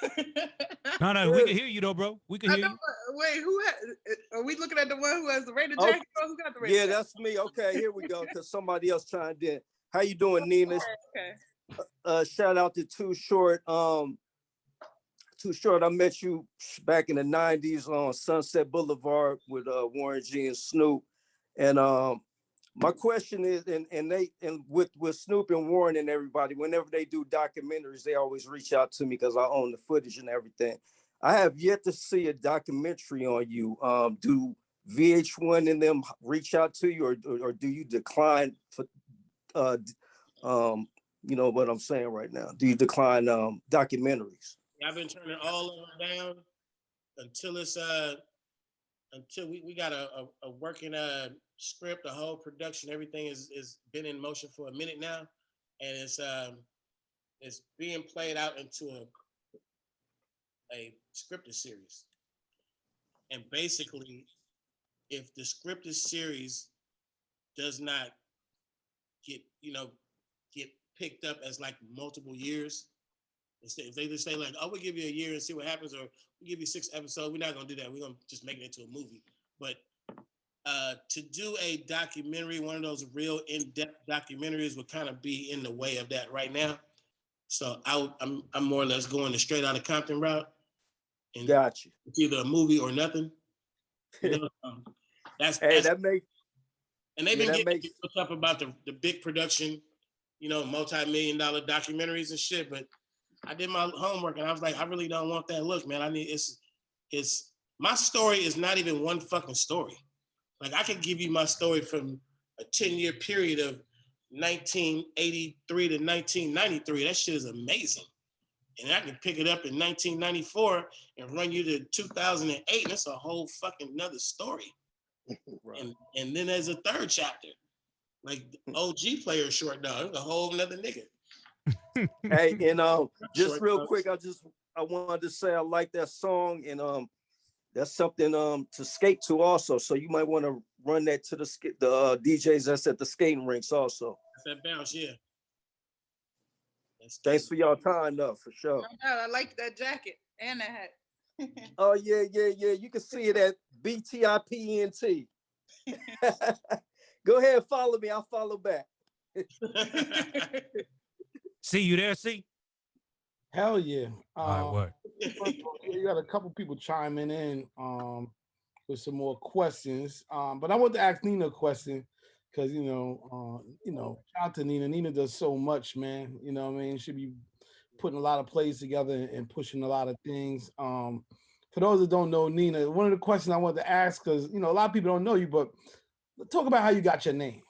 heck? No, we can hear you though, bro. We can hear you. Wait, are we looking at the one who has the Raider Oh, jacket? Or who got the Raider yeah, jacket? that's me. Okay, here we go. Cause somebody else chimed in. How you doing, Nina? Okay. Shout out to Too Short. Too Short. I met you back in the '90s on Sunset Boulevard with Warren G and Snoop. And my question is, and with Snoop and Warren and everybody, whenever they do documentaries, they always reach out to me because I own the footage and everything. I have yet to see a documentary on you. Do VH1 and them reach out to you, or do you decline for you know what I'm saying right now? Do you decline documentaries? I've been turning all of them down until it's until we got a working script, the whole production, everything is been in motion for a minute now, and it's being played out into a scripted series. And basically, if the scripted series does not get picked up as like multiple years, if they just say like, oh, we'll give you a year and see what happens, or we'll give you 6 episodes, we're not gonna do that. We're gonna just make it into a movie. But to do a documentary, one of those real in-depth documentaries would kind of be in the way of that right now. So I'm more or less going the straight out of Compton route. And got you. It's either a movie or nothing. You know, that makes. And they've been getting what's up about the big production, multi-million-dollar documentaries and shit. But I did my homework and I was like, I really don't want that look, man. I need it's my story is not even one fucking story. Like I could give you my story from a 10-year period of 1983 to 1993. That shit is amazing. And I can pick it up in 1994 and run you to 2008. And that's a whole fucking another story. Right. And then there's a third chapter. Like OG player short dog. It's a whole nother nigga. Hey, and just real quick, I wanted to say I like that song, and that's something to skate to also. So you might want to run that to the DJs that's at the skating rinks also. That's that bounce, yeah. Thanks for y'all time though, for sure. I like that jacket and that hat. Oh yeah. You can see it at BTIPENT. Go ahead, follow me. I'll follow back. See you there, see? Hell yeah. All right, you got a couple people chiming in with some more questions. But I want to ask Nina a question because shout out to Nina. Nina does so much, man. You know what I mean? She'll be putting a lot of plays together and pushing a lot of things. For those that don't know Nina, one of the questions I wanted to ask, because a lot of people don't know you, but talk about how you got your name.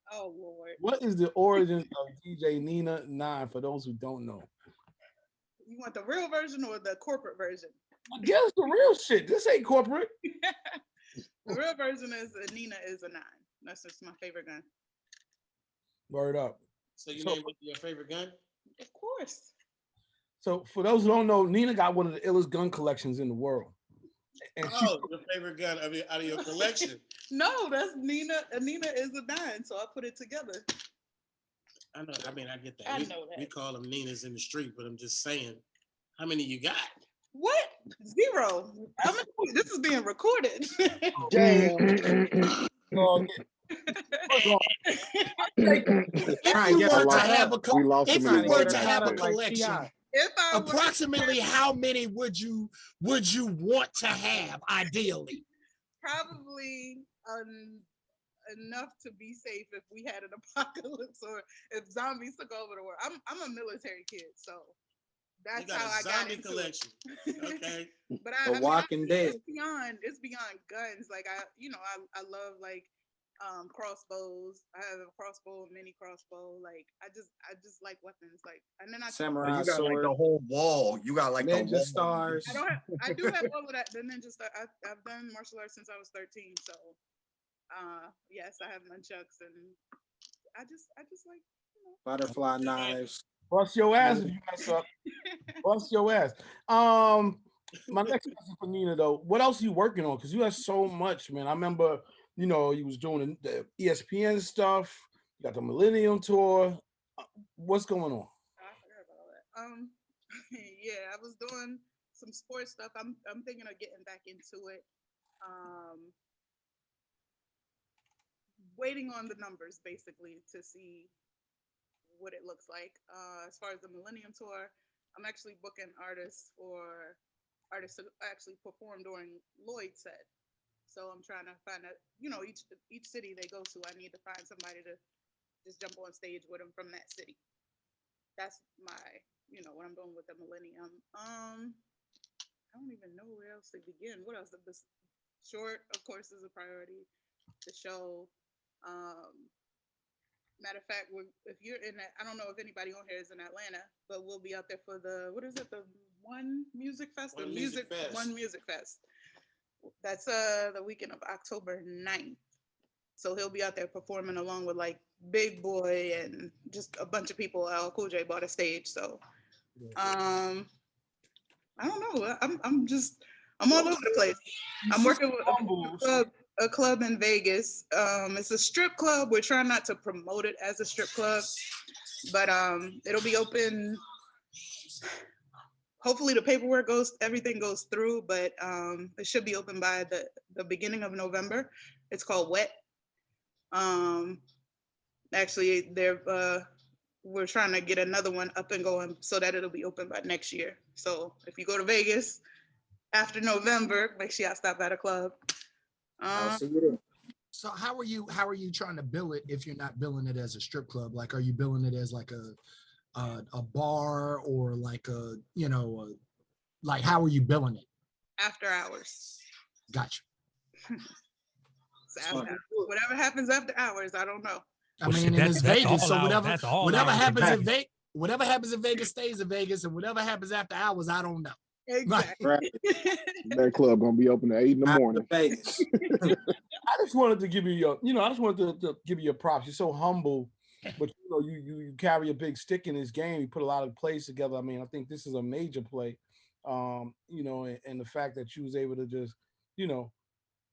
Oh Lord. What is the origins of DJ Nina 9 for those who don't know? You want the real version or the corporate version? Yeah, it's the real shit. This ain't corporate. The real version is Nina is a 9. That's just my favorite gun. Word up. So you named your favorite gun? Of course. So for those who don't know, Nina got one of the illest gun collections in the world. And your favorite gun out of your collection? No, that's Nina. Nina is a 9, so I put it together. I know. I mean, I get that. I know that. We call them Ninas in the street, but I'm just saying, how many you got? What? 0. This is being recorded. Damn. If you were to have a collection, approximately how many would you want to have ideally? Probably enough to be safe if we had an apocalypse or if zombies took over the world. I'm a military kid, so that's how I got into collection. Okay. But The Walking Dead. It's beyond guns. Like I love like crossbows. I have a crossbow, a mini crossbow. Like I just like weapons. Like and then Samurai you got sword. like the whole wall. You got like Ninja the stars. I do have all of that. The ninja star. I've done martial arts since I was 13. So yes, I have nunchucks and I just like Butterfly knives. Bust your ass if you mess up. Bust your ass. My next question for Nina though, what else are you working on? Because you have so much, man. I remember, you was doing the ESPN stuff. You got the Millennium Tour. What's going on? I forgot about all that. Yeah, I was doing some sports stuff. I'm thinking of getting back into it. Waiting on the numbers basically to see what it looks like. As far as the Millennium Tour, I'm actually booking artists to actually perform during Lloyd's set. So I'm trying to find out, each city they go to, I need to find somebody to just jump on stage with them from that city. That's my, what I'm doing with the Millennium. I don't even know where else to begin. What else? The short, of course, is a priority. The show. Matter of fact, if you're in that, I don't know if anybody on here is in Atlanta, but we'll be out there for the, what is it? The One Music Fest? One Music Fest. One Music Fest. That's the weekend of October 9th. So he'll be out there performing along with like Big Boy and just a bunch of people. LL Cool J bought a stage. So I don't know. I'm all over the place. I'm working with a club in Vegas. It's a strip club. We're trying not to promote it as a strip club, but it'll be open. Hopefully the paperwork everything goes through, but it should be open by the beginning of November. It's called Wet. Actually, we're trying to get another one up and going so that it'll be open by next year. So if you go to Vegas after November, make sure y'all stop at a club. I'll see you there. So how are you trying to bill it if you're not billing it as a strip club? Like, are you billing it as like a bar or like like how are you billing it? After hours. Gotcha. So whatever happens after hours, I don't know. I mean, and it's Vegas, so whatever happens in Vegas stays in Vegas, and whatever happens after hours, I don't know. Exactly. Right. That club gonna be open at 8 in the morning. Vegas. I just wanted to give you your give you your props. You're so humble, but you carry a big stick in this game. You put a lot of plays together. I mean, I think this is a major play. And the fact that you was able to just,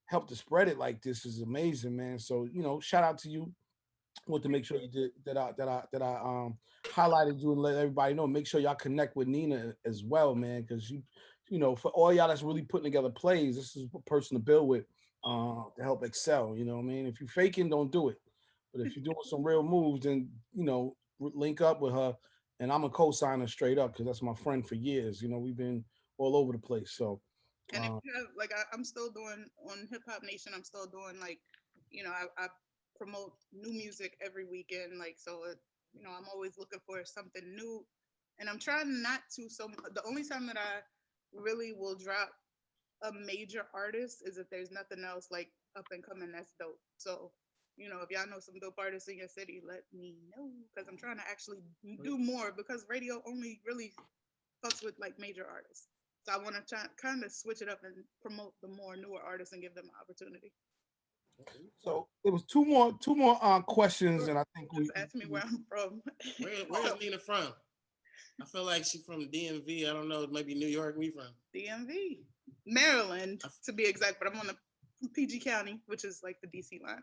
help to spread it like this is amazing, man. So, shout out to you. Want to make sure you did that I highlighted you and let everybody know. Make sure y'all connect with Nina as well, man, because for all y'all that's really putting together plays, this is a person to build with to help excel. You know what I mean? If you're faking, don't do it. But if you're doing some real moves, then link up with her. And I'm a co-signer straight up because that's my friend for years. We've been all over the place. So and if you have, I'm still doing on Hip Hop Nation, I'm still doing I promote new music every weekend, I'm always looking for something new, and I'm trying not to. So the only time that I really will drop a major artist is if there's nothing else like up and coming that's dope. So if y'all know some dope artists in your city, let me know, because I'm trying to actually do more, because radio only really fucks with like major artists. So I want to kind of switch it up and promote the more newer artists and give them an opportunity. So there was two more questions, and I think just ask me where I'm from. Where's Nina from? I feel like she's from DMV. I don't know, maybe New York. Where you from? DMV, Maryland, to be exact. But I'm on the PG County, which is like the DC line.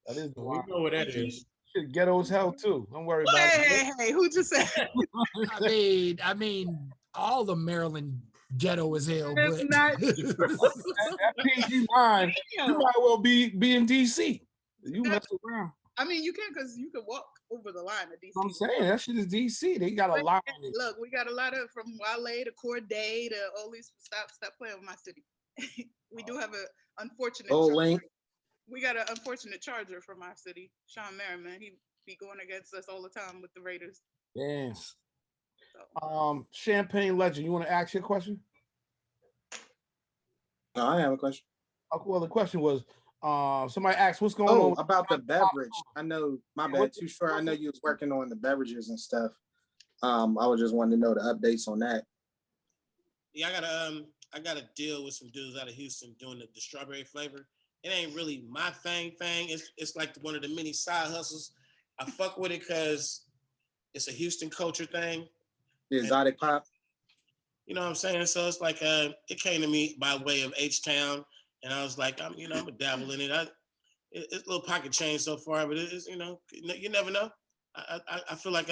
That is the We know what that is. Shit, ghetto as hell too. Don't worry about it. Hey, who just said? I mean, all the Maryland ghetto as hell. It's but not that PG line, you might well be in DC. You mess around. I mean, you can, because you can walk over the line to DC. I'm saying that shit is DC. They got a lot. Look, we got a lot of, from Wale to Corday to all these. Stop playing with my city. We do have an unfortunate. We got an unfortunate charger from our city, Sean Merriman. He be going against us all the time with the Raiders. Yes. So. Champagne Legend, you want to ask your question? No, I have a question. Well, the question was, somebody asked what's going on about the beverage. I know, my bad, too short. I know you was working on the beverages and stuff. I was just wanting to know the updates on that. Yeah, I got a deal with some dudes out of Houston doing the strawberry flavor. It ain't really my thing. It's like one of the many side hustles. I fuck with it because it's a Houston culture thing. The exotic pop. You know what I'm saying? So it's like it came to me by way of H-Town, and I was like, I'm a dabble in it. It's a little pocket change so far, but it's you never know. I feel like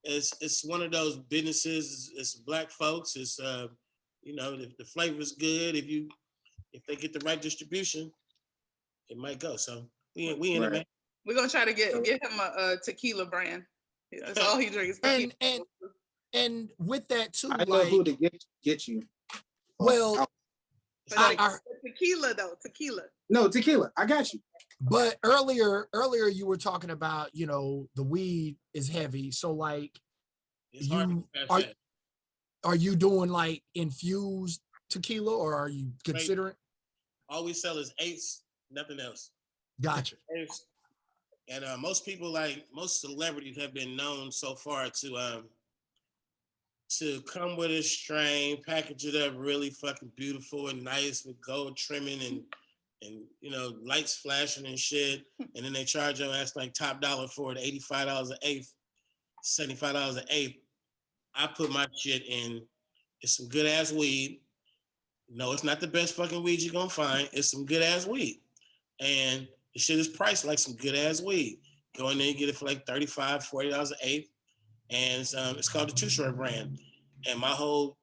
it's one of those businesses. It's black folks. It's you know, the flavor's good. If they get the right distribution, it might go. So we in it, man. We're gonna try to get him a tequila brand. That's all he drinks. Tequila. And with that too, I know who to get you. Well, tequila though, tequila. No, tequila. I got you. But earlier you were talking about, you know, the weed is heavy. So like, are you doing like infused tequila, or are you considering? All we sell is eighths, nothing else. Gotcha. And most people, like most celebrities, have been known so far to come with a strain, package it up really fucking beautiful and nice with gold trimming and you know, lights flashing and shit, and then they charge your ass like top dollar for it, $85 an eighth, $75 an eighth. I put my shit in. It's some good ass weed. No, it's not the best fucking weed you're gonna find. It's some good ass weed, and the shit is priced like some good ass weed. Go in there and get it for like $35, $40 an eighth, and it's called the Too Short brand. And my whole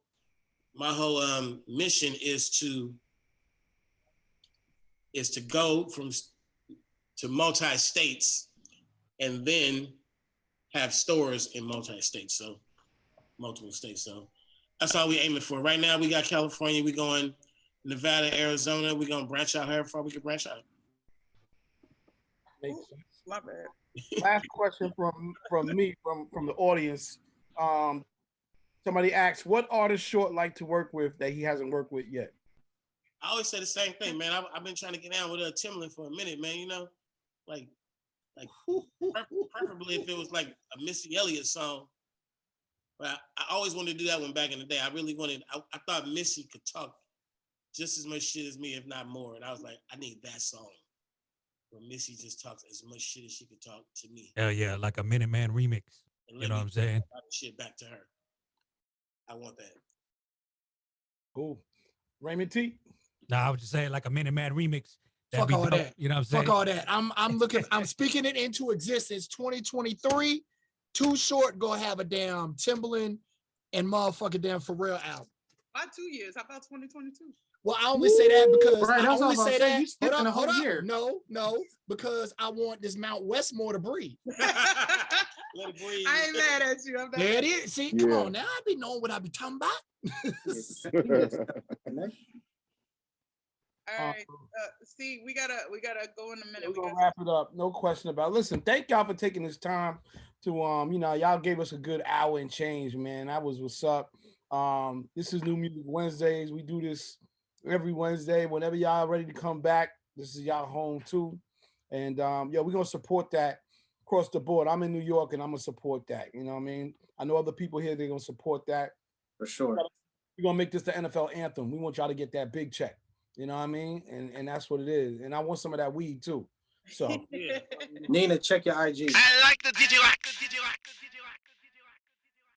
mission is to go to multi-states and then have stores in multi-states, so multiple states. So that's all we aiming for. Right now we got California, we going Nevada, Arizona. We're gonna branch out however far we can branch out. Makes sense. My bad. Last question from me, from the audience. Somebody asked, what artist Short like to work with that he hasn't worked with yet? I always say the same thing, man. I've been trying to get down with Timbaland for a minute, man. You know, like preferably if it was like a Missy Elliott song. But I always wanted to do that one back in the day. I really wanted. I thought Missy could talk just as much shit as me, if not more. And I was like, I need that song where Missy just talks as much shit as she could talk to me. Hell yeah, like a Minute Man remix. You know what I'm saying? Shit back to her. I want that. Cool. Raymond T. No, I was just saying like a Minute Man remix. Fuck all that. You know what I'm saying? Fuck all that. I'm speaking it into existence. 2023, Too Short gonna have a damn Timbaland and motherfucking damn Pharrell album. About 2 years. How about 2022? Well, I only say that because Right, I that's only what I'm say saying. that. You skipping a whole Hold up. year. No, because I want this Mount Westmore to breathe. Let it breathe. I ain't mad at you. I'm not There it mad. is. See, come on now. I be knowing what I be talking about. All right. See, we gotta go in a minute. We're gonna wrap it up. No question about it. Listen, thank y'all for taking this time to you know, y'all gave us a good hour and change, man. That was what's up. This is New Music Wednesdays. We do this every Wednesday. Whenever y'all ready to come back, this is y'all home too. And we're gonna support that across the board. I'm in New York and I'm gonna support that. You know what I mean? I know other people here, they're gonna support that. For sure. We're gonna make this the NFL anthem. We want y'all to get that big check. You know what I mean? And that's what it is. And I want some of that weed too. So Nina, check your IG. I like the Digiwaxx.